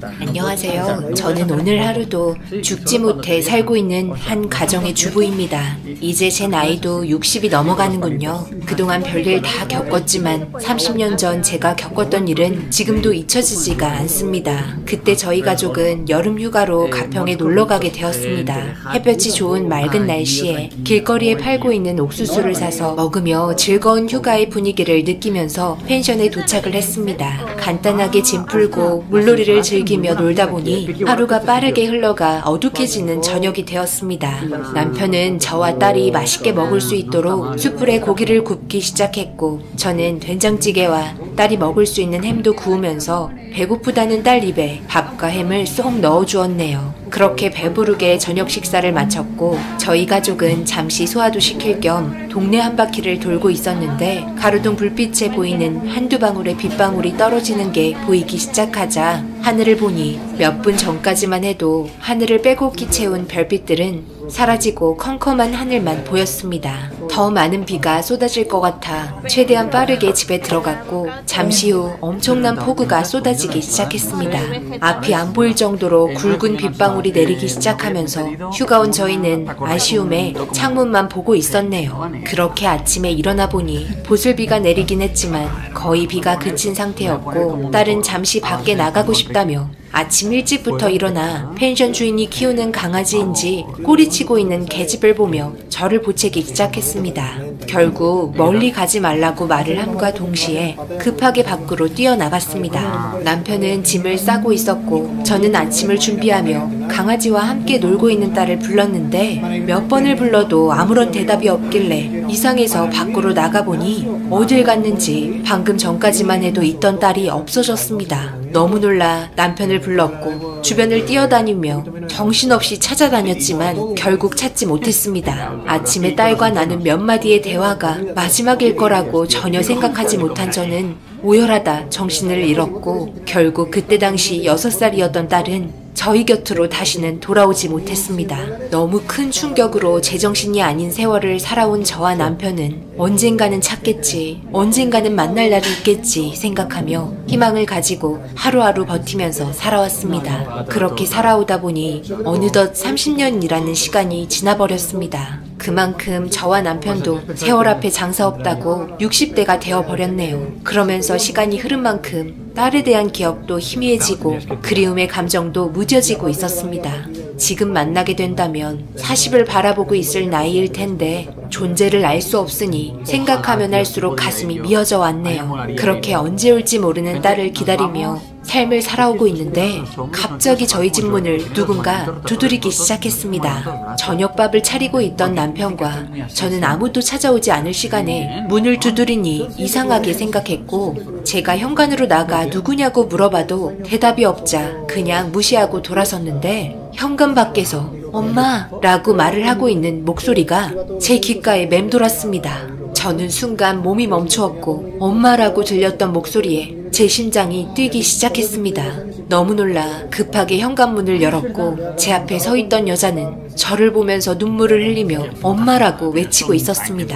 안녕하세요. 저는 오늘 하루도 죽지 못해 살고 있는 한 가정의 주부입니다. 이제 제 나이도 60이 넘어가는군요. 그동안 별일 다 겪었지만 30년 전 제가 겪었던 일은 지금도 잊혀지지가 않습니다. 그때 저희 가족은 여름 휴가로 가평에 놀러가게 되었습니다. 햇볕이 좋은 맑은 날씨에 길거리에 팔고 있는 옥수수를 사서 먹으며 즐거운 휴가의 분위기를 느끼면서 펜션에 도착을 했습니다. 간단하게 짐 풀고 물놀이를 즐기며 놀다 보니 하루가 빠르게 흘러가 어둑해지는 저녁이 되었습니다. 남편은 저와 딸이 맛있게 먹을 수 있도록 숯불에 고기를 굽기 시작했고, 저는 된장찌개와 딸이 먹을 수 있는 햄도 구우면서 배고프다는 딸 입에 밥과 햄을 쏙 넣어주었네요. 그렇게 배부르게 저녁 식사를 마쳤고, 저희 가족은 잠시 소화도 시킬 겸 동네 한 바퀴를 돌고 있었는데, 가로등 불빛에 보이는 한두 방울의 빗방울이 떨어지는 게 보이기 시작하자 하늘을 보니 몇 분 전까지만 해도 하늘을 빼곡히 채운 별빛들은 사라지고 컴컴한 하늘만 보였습니다. 더 많은 비가 쏟아질 것 같아 최대한 빠르게 집에 들어갔고, 잠시 후 엄청난 폭우가 쏟아지기 시작했습니다. 앞이 안 보일 정도로 굵은 빗방울이 내리기 시작하면서 휴가 온 저희는 아쉬움에 창문만 보고 있었네요. 그렇게 아침에 일어나 보니 보슬비가 내리긴 했지만 거의 비가 그친 상태였고, 딸은 잠시 밖에 나가고 싶다며 아침 일찍부터 일어나 펜션 주인이 키우는 강아지인지 꼬리치고 있는 계집을 보며 저를 보채기 시작했습니다. 결국 멀리 가지 말라고 말을 함과 동시에 급하게 밖으로 뛰어나갔습니다. 남편은 짐을 싸고 있었고, 저는 아침을 준비하며 강아지와 함께 놀고 있는 딸을 불렀는데, 몇 번을 불러도 아무런 대답이 없길래 이상해서 밖으로 나가보니 어딜 갔는지 방금 전까지만 해도 있던 딸이 없어졌습니다. 너무 놀라 남편을 불렀고 주변을 뛰어다니며 정신없이 찾아다녔지만 결국 찾지 못했습니다. 아침에 딸과 나눈 몇 마디의 대화가 마지막일 거라고 전혀 생각하지 못한 저는 오열하다 정신을 잃었고, 결국 그때 당시 6살이었던 딸은 저희 곁으로 다시는 돌아오지 못했습니다. 너무 큰 충격으로 제정신이 아닌 세월을 살아온 저와 남편은 언젠가는 찾겠지, 언젠가는 만날 날이 있겠지 생각하며 희망을 가지고 하루하루 버티면서 살아왔습니다. 그렇게 살아오다 보니 어느덧 30년이라는 시간이 지나버렸습니다. 그만큼 저와 남편도 세월 앞에 장사 없다고 60대가 되어버렸네요. 그러면서 시간이 흐른 만큼 딸에 대한 기억도 희미해지고 그리움의 감정도 무뎌지고 있었습니다. 지금 만나게 된다면 40을 바라보고 있을 나이일 텐데 존재를 알 수 없으니 생각하면 할수록 가슴이 미어져 왔네요. 그렇게 언제 올지 모르는 딸을 기다리며 삶을 살아오고 있는데 갑자기 저희 집 문을 누군가 두드리기 시작했습니다. 저녁밥을 차리고 있던 남편과 저는 아무도 찾아오지 않을 시간에 문을 두드리니 이상하게 생각했고, 제가 현관으로 나가 누구냐고 물어봐도 대답이 없자 그냥 무시하고 돌아섰는데, 현관 밖에서 엄마! 라고 말을 하고 있는 목소리가 제 귓가에 맴돌았습니다. 저는 순간 몸이 멈추었고 엄마라고 들렸던 목소리에 제 심장이 뛰기 시작했습니다. 너무 놀라 급하게 현관문을 열었고, 제 앞에 서 있던 여자는 저를 보면서 눈물을 흘리며 엄마라고 외치고 있었습니다.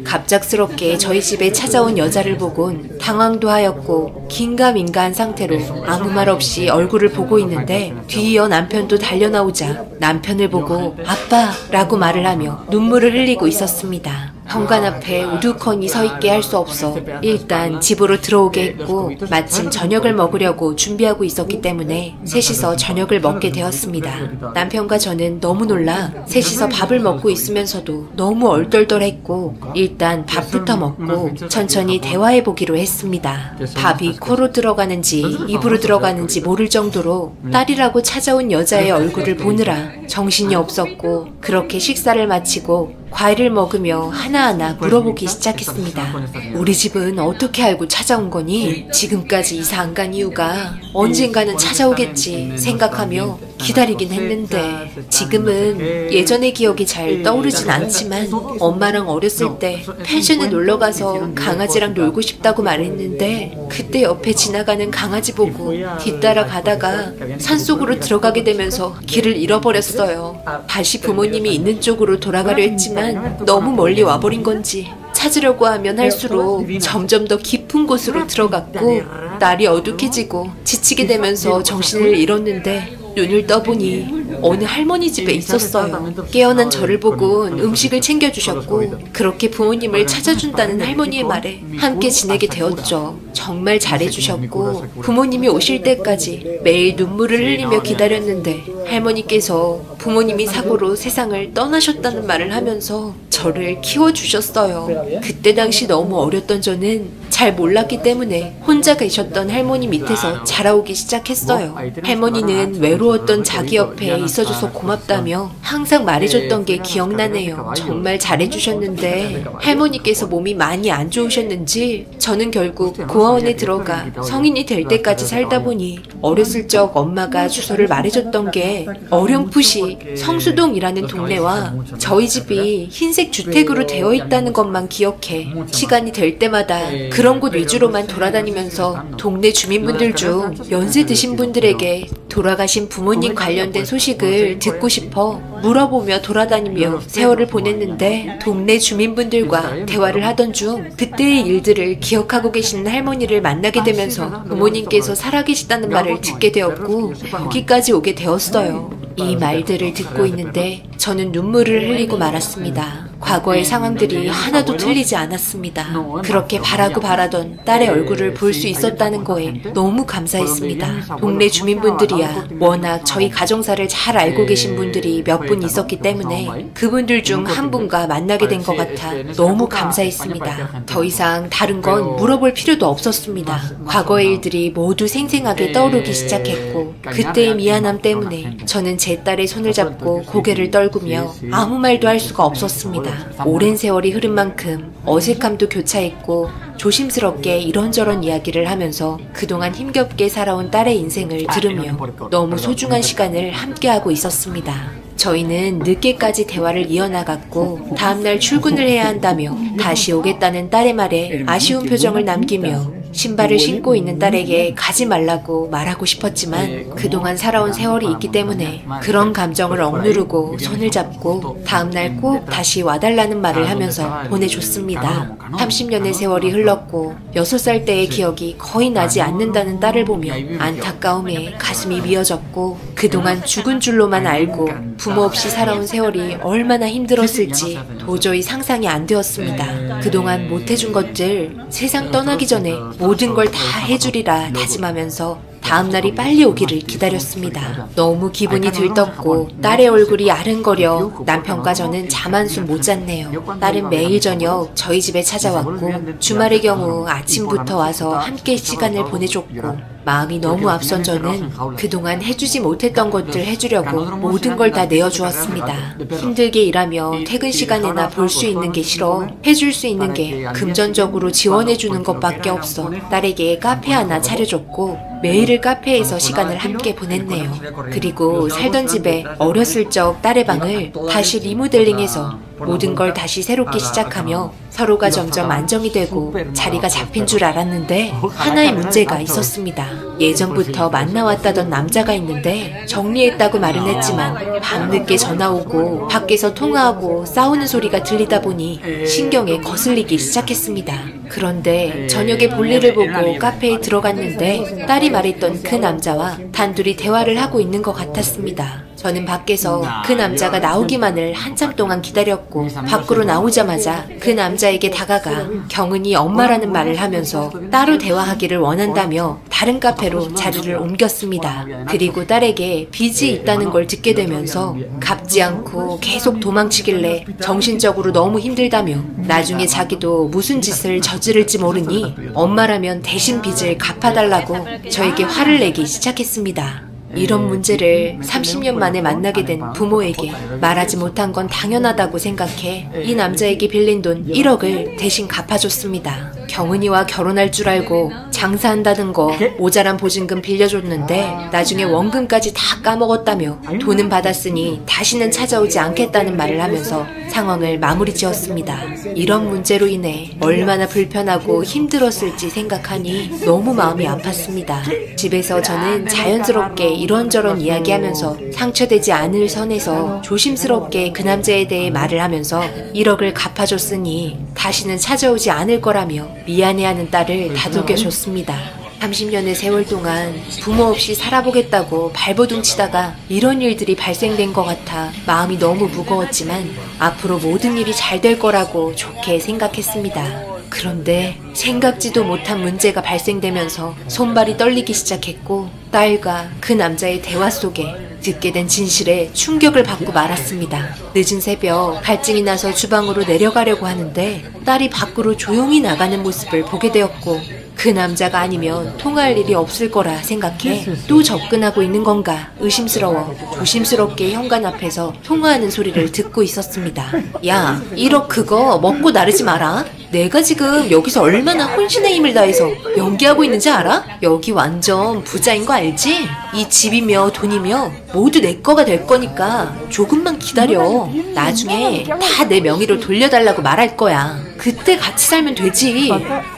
갑작스럽게 저희 집에 찾아온 여자를 보곤 당황도 하였고 긴가민가한 상태로 아무 말 없이 얼굴을 보고 있는데, 뒤이어 남편도 달려나오자 남편을 보고 아빠! 라고 말을 하며 눈물을 흘리고 있었습니다. 현관 앞에 우두커니 서 있게 할 수 없어 일단 집으로 들어오게 했고, 마침 저녁을 먹으려고 준비하고 있었기 때문에 셋이서 저녁을 먹게 되었습니다. 남편과 저는 너무 놀라 셋이서 밥을 먹고 있으면서도 너무 얼떨떨했고, 일단 밥부터 먹고 천천히 대화해보기로 했습니다. 밥이 코로 들어가는지 입으로 들어가는지 모를 정도로 딸이라고 찾아온 여자의 얼굴을 보느라 정신이 없었고, 그렇게 식사를 마치고 과일을 먹으며 하나하나 물어보기 시작했습니다. 우리 집은 어떻게 알고 찾아온 거니? 지금까지 이사 안 간 이유가 언젠가는 찾아오겠지 생각하며 기다리긴 했는데, 지금은 예전의 기억이 잘 떠오르진 않지만 엄마랑 어렸을 때 펜션에 놀러가서 강아지랑 놀고 싶다고 말했는데, 그때 옆에 지나가는 강아지 보고 뒤따라 가다가 산속으로 들어가게 되면서 길을 잃어버렸어요. 다시 부모님이 있는 쪽으로 돌아가려 했지만 너무 멀리 와버린 건지 찾으려고 하면 할수록 점점 더 깊은 곳으로 들어갔고 날이 어둑해지고 지치게 되면서 정신을 잃었는데 눈을 떠보니 어느 할머니 집에 있었어요. 깨어난 저를 보고 음식을 챙겨주셨고 그렇게 부모님을 찾아준다는 할머니의 말에 함께 지내게 되었죠. 정말 잘해주셨고 부모님이 오실 때까지 매일 눈물을 흘리며 기다렸는데 할머니께서 부모님이 사고로 세상을 떠나셨다는 말을 하면서 저를 키워주셨어요. 그때 당시 너무 어렸던 저는 잘 몰랐기 때문에 혼자 계셨던 할머니 밑에서 자라오기 시작했어요. 할머니는 외로웠던 자기 옆에 있어줘서 고맙다며 항상 말해줬던 게 기억나네요. 정말 잘해주셨는데 할머니께서 몸이 많이 안 좋으셨는지 저는 결국 고아원에 들어가 성인이 될 때까지 살다 보니 어렸을 적 엄마가 주소를 말해줬던 게 어렴풋이 성수동이라는 동네와 저희 집이 흰색 주택으로 되어 있다는 것만 기억해 시간이 될 때마다 그런 곳 위주로만 돌아다니면서 동네 주민분들 중 연세 드신 분들에게 돌아가신 부모님 관련된 소식을 듣고 싶어 물어보며 돌아다니며 세월을 보냈는데 동네 주민분들과 대화를 하던 중 그때의 일들을 기억하고 계시는 할머니를 만나게 되면서 부모님께서 살아계시다는 말을 듣게 되었고 여기까지 오게 되었어요. 이 말들을 듣고 있는데 저는 눈물을 흘리고 말았습니다. 과거의 상황들이 하나도 틀리지 않았습니다. 그렇게 바라고 바라던 딸의 얼굴을 볼 수 있었다는 거에 너무 감사했습니다. 동네 주민분들이야 워낙 저희 가정사를 잘 알고 계신 분들이 몇 분 있었기 때문에 그분들 중 한 분과 만나게 된 것 같아 너무 감사했습니다. 더 이상 다른 건 물어볼 필요도 없었습니다. 과거의 일들이 모두 생생하게 떠오르기 시작했고 그때의 미안함 때문에 저는 제 딸의 손을 잡고 고개를 떨구며 아무 말도 할 수가 없었습니다. 오랜 세월이 흐른 만큼 어색함도 교차했고 조심스럽게 이런저런 이야기를 하면서 그동안 힘겹게 살아온 딸의 인생을 들으며 너무 소중한 시간을 함께하고 있었습니다. 저희는 늦게까지 대화를 이어나갔고 다음날 출근을 해야 한다며 다시 오겠다는 딸의 말에 아쉬운 표정을 남기며 신발을 신고 있는 딸에게 가지 말라고 말하고 싶었지만 그동안 살아온 세월이 있기 때문에 그런 감정을 억누르고 손을 잡고 다음날 꼭 다시 와달라는 말을 하면서 보내줬습니다. 30년의 세월이 흘렀고 6살 때의 기억이 거의 나지 않는다는 딸을 보며 안타까움에 가슴이 미어졌고 그동안 죽은 줄로만 알고 부모 없이 살아온 세월이 얼마나 힘들었을지 도저히 상상이 안 되었습니다. 그동안 못해준 것들 세상 떠나기 전에 모든 걸 다 해주리라 다짐하면서 다음날이 빨리 오기를 기다렸습니다. 너무 기분이 들떴고 딸의 얼굴이 아른거려 남편과 저는 잠 한숨 못 잤네요. 딸은 매일 저녁 저희 집에 찾아왔고 주말의 경우 아침부터 와서 함께 시간을 보내줬고 마음이 너무 앞선 저는 그동안 해주지 못했던 것들 해주려고 모든 걸 다 내어주었습니다. 힘들게 일하며 퇴근 시간에나 볼 수 있는 게 싫어 해줄 수 있는 게 금전적으로 지원해주는 것밖에 없어 딸에게 카페 하나 차려줬고 매일을 카페에서 시간을 함께 보냈네요. 그리고 살던 집에 어렸을 적 딸의 방을 다시 리모델링해서 모든 걸 다시 새롭게 시작하며 서로가 점점 안정이 되고 자리가 잡힌 줄 알았는데 하나의 문제가 있었습니다. 예전부터 만나왔다던 남자가 있는데 정리했다고 말은 했지만 밤늦게 전화 오고 밖에서 통화하고 싸우는 소리가 들리다 보니 신경에 거슬리기 시작했습니다. 그런데 저녁에 볼일을 보고 카페에 들어갔는데 딸이 말했던 그 남자와 단둘이 대화를 하고 있는 것 같았습니다. 저는 밖에서 그 남자가 나오기만을 한참 동안 기다렸고 밖으로 나오자마자 그 남자에게 다가가 경은이 엄마라는 말을 하면서 따로 대화하기를 원한다며 다른 카페로 자리를 옮겼습니다. 그리고 딸에게 빚이 있다는 걸 듣게 되면서 갚지 않고 계속 도망치길래 정신적으로 너무 힘들다며 나중에 자기도 무슨 짓을 저지를지 모르니 엄마라면 대신 빚을 갚아달라고 저에게 화를 내기 시작했습니다. 이런 문제를 30년 만에 만나게 된 부모에게 말하지 못한 건 당연하다고 생각해 이 남자에게 빌린 돈 1억을 대신 갚아줬습니다. 경은이와 결혼할 줄 알고 장사한다는 거 모자란 보증금 빌려줬는데 나중에 원금까지 다 까먹었다며 돈은 받았으니 다시는 찾아오지 않겠다는 말을 하면서 상황을 마무리 지었습니다. 이런 문제로 인해 얼마나 불편하고 힘들었을지 생각하니 너무 마음이 아팠습니다. 집에서 저는 자연스럽게 이런저런 이야기하면서 상처되지 않을 선에서 조심스럽게 그 남자에 대해 말을 하면서 1억을 갚아줬으니 다시는 찾아오지 않을 거라며 미안해하는 딸을 다독여줬습니다. 30년의 세월 동안 부모 없이 살아보겠다고 발버둥 치다가 이런 일들이 발생된 것 같아 마음이 너무 무거웠지만 앞으로 모든 일이 잘 될 거라고 좋게 생각했습니다. 그런데 생각지도 못한 문제가 발생되면서 손발이 떨리기 시작했고 딸과 그 남자의 대화 속에 듣게 된 진실에 충격을 받고 말았습니다. 늦은 새벽 갈증이 나서 주방으로 내려가려고 하는데 딸이 밖으로 조용히 나가는 모습을 보게 되었고 그 남자가 아니면 통화할 일이 없을 거라 생각해 또 접근하고 있는 건가 의심스러워 조심스럽게 현관 앞에서 통화하는 소리를 듣고 있었습니다. 야, 1억 그거 먹고 나르지 마라. 내가 지금 여기서 얼마나 혼신의 힘을 다해서 연기하고 있는지 알아? 여기 완전 부자인 거 알지? 이 집이며 돈이며 모두 내 거가 될 거니까 조금만 기다려. 나중에 다 내 명의로 돌려달라고 말할 거야. 그때 같이 살면 되지.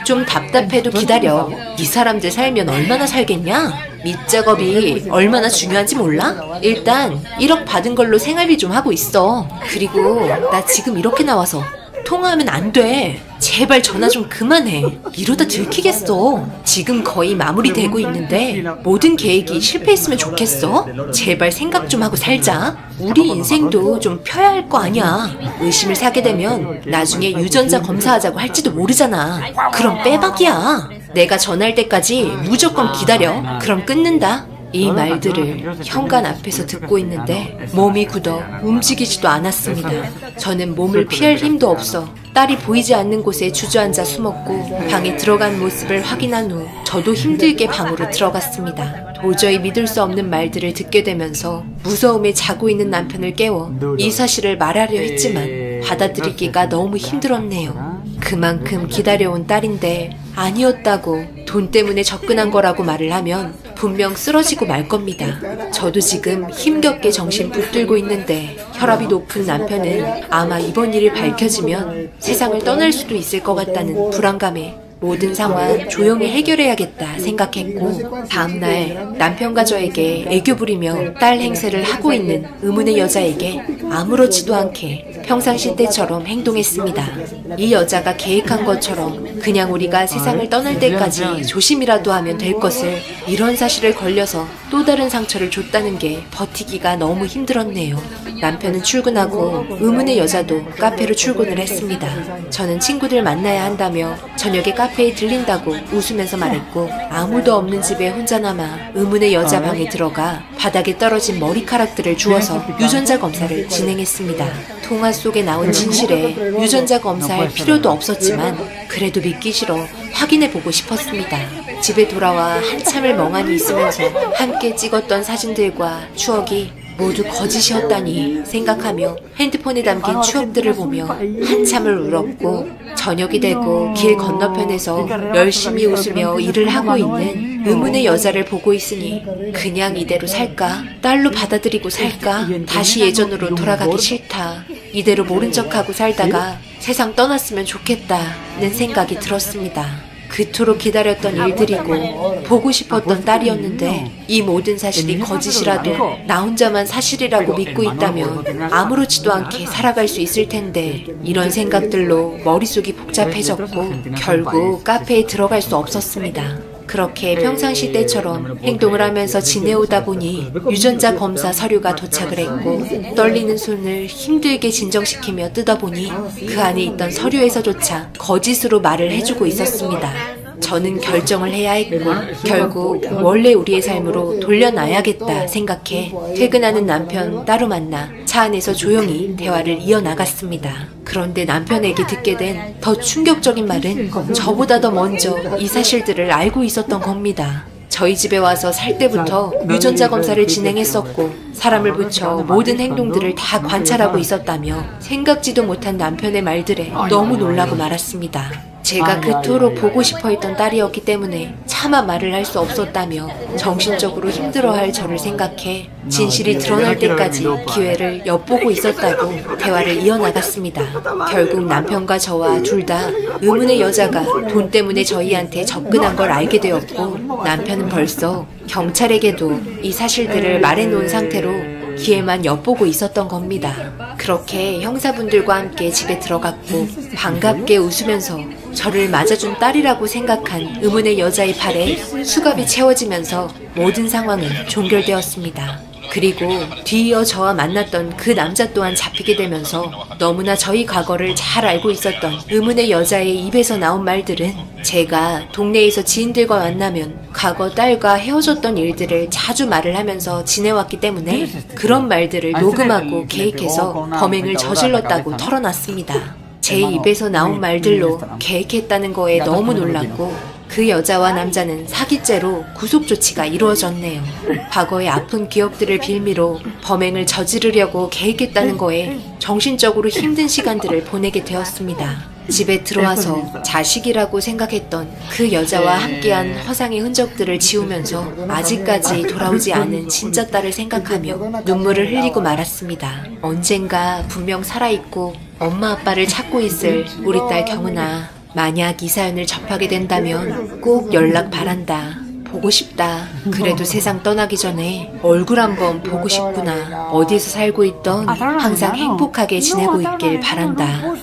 좀 답답해도 기다려. 이 사람들 살면 얼마나 살겠냐? 밑작업이 얼마나 중요한지 몰라? 일단 1억 받은 걸로 생활비 좀 하고 있어. 그리고 나 지금 이렇게 나와서 통화하면 안 돼. 제발 전화 좀 그만해. 이러다 들키겠어. 지금 거의 마무리되고 있는데 모든 계획이 실패했으면 좋겠어? 제발 생각 좀 하고 살자. 우리 인생도 좀 펴야 할 거 아니야. 의심을 사게 되면 나중에 유전자 검사하자고 할지도 모르잖아. 그럼 빼박이야. 내가 전화할 때까지 무조건 기다려. 그럼 끊는다. 이 말들을 현관 앞에서 듣고 있는데 몸이 굳어 움직이지도 않았습니다. 저는 몸을 피할 힘도 없어 딸이 보이지 않는 곳에 주저앉아 숨었고 방에 들어간 모습을 확인한 후 저도 힘들게 방으로 들어갔습니다. 도저히 믿을 수 없는 말들을 듣게 되면서 무서움에 자고 있는 남편을 깨워 이 사실을 말하려 했지만 받아들이기가 너무 힘들었네요. 그만큼 기다려온 딸인데 아니었다고 돈 때문에 접근한 거라고 말을 하면 분명 쓰러지고 말 겁니다. 저도 지금 힘겹게 정신 붙들고 있는데 혈압이 높은 남편은 아마 이번 일이 밝혀지면 세상을 떠날 수도 있을 것 같다는 불안감에 모든 상황 조용히 해결해야겠다 생각했고 다음날 남편과 저에게 애교 부리며 딸 행세를 하고 있는 의문의 여자에게 아무렇지도 않게 평상시 때처럼 행동했습니다. 이 여자가 계획한 것처럼 그냥 우리가 세상을 떠날 때까지 조심이라도 하면 될 것을 이런 사실을 걸려서 또 다른 상처를 줬다는 게 버티기가 너무 힘들었네요. 남편은 출근하고 의문의 여자도 카페로 출근을 했습니다. 저는 친구들 만나야 한다며 저녁에 카페에 들린다고 웃으면서 말했고 아무도 없는 집에 혼자 남아 의문의 여자 방에 들어가 바닥에 떨어진 머리카락들을 주워서 유전자 검사를 진행했습니다. 통화 속에 나온 진실에 유전자 검사할 필요도 없었지만 그래도 믿기 싫어 확인해보고 싶었습니다. 집에 돌아와 한참을 멍하니 있으면서 함께 찍었던 사진들과 추억이 모두 거짓이었다니 생각하며 핸드폰에 담긴 추억들을 보며 한참을 울었고 저녁이 되고 길 건너편에서 열심히 웃으며 일을 하고 있는 의문의 여자를 보고 있으니 그냥 이대로 살까? 딸로 받아들이고 살까? 다시 예전으로 돌아가기 싫다. 이대로 모른 척하고 살다가 세상 떠났으면 좋겠다는 생각이 들었습니다. 그토록 기다렸던 일들이고 보고 싶었던 딸이었는데 이 모든 사실이 거짓이라도 나 혼자만 사실이라고 믿고 있다면 아무렇지도 않게 살아갈 수 있을 텐데 이런 생각들로 머릿속이 복잡해졌고 결국 카페에 들어갈 수 없었습니다. 그렇게 평상시 때처럼 행동을 하면서 지내오다 보니 유전자 검사 서류가 도착을 했고 떨리는 손을 힘들게 진정시키며 뜯어보니 그 안에 있던 서류에서조차 거짓으로 말을 해주고 있었습니다. 저는 결정을 해야 했고 결국 원래 우리의 삶으로 돌려놔야겠다 생각해 퇴근하는 남편 따로 만나 차 안에서 조용히 대화를 이어나갔습니다. 그런데 남편에게 듣게 된 더 충격적인 말은 저보다 더 먼저 이 사실들을 알고 있었던 겁니다. 저희 집에 와서 살 때부터 유전자 검사를 진행했었고 사람을 붙여 모든 행동들을 다 관찰하고 있었다며 생각지도 못한 남편의 말들에 너무 놀라고 말았습니다. 제가 그토록 보고 싶어 했던 딸이었기 때문에 차마 말을 할 수 없었다며 정신적으로 힘들어할 저를 생각해 진실이 드러날 때까지 기회를 엿보고 있었다고 대화를 이어나갔습니다. 결국 남편과 저와 둘 다 의문의 여자가 돈 때문에 저희한테 접근한 걸 알게 되었고, 남편은 벌써 경찰에게도 이 사실들을 말해놓은 상태로 기회만 엿보고 있었던 겁니다. 그렇게 형사분들과 함께 집에 들어갔고, 반갑게 웃으면서 저를 맞아준 딸이라고 생각한 의문의 여자의 팔에 수갑이 채워지면서 모든 상황은 종결되었습니다. 그리고 뒤이어 저와 만났던 그 남자 또한 잡히게 되면서 너무나 저희 과거를 잘 알고 있었던 의문의 여자의 입에서 나온 말들은, 제가 동네에서 지인들과 만나면 과거 딸과 헤어졌던 일들을 자주 말을 하면서 지내왔기 때문에 그런 말들을 녹음하고 계획해서 범행을 저질렀다고 털어놨습니다. 제 입에서 나온 말들로 계획했다는 거에 너무 놀랐고, 그 여자와 남자는 사기죄로 구속 조치가 이루어졌네요. 과거의 아픈 기억들을 빌미로 범행을 저지르려고 계획했다는 거에 정신적으로 힘든 시간들을 보내게 되었습니다. 집에 들어와서 자식이라고 생각했던 그 여자와 함께한 화상의 흔적들을 지우면서 아직까지 돌아오지 않은 진짜 딸을 생각하며 눈물을 흘리고 말았습니다. 언젠가 분명 살아있고 엄마 아빠를 찾고 있을 우리 딸 경은아, 만약 이 사연을 접하게 된다면 꼭 연락 바란다. 보고 싶다. 그래도 세상 떠나기 전에 얼굴 한번 보고 싶구나. 어디서 살고 있던 항상 행복하게 지내고 있길 바란다.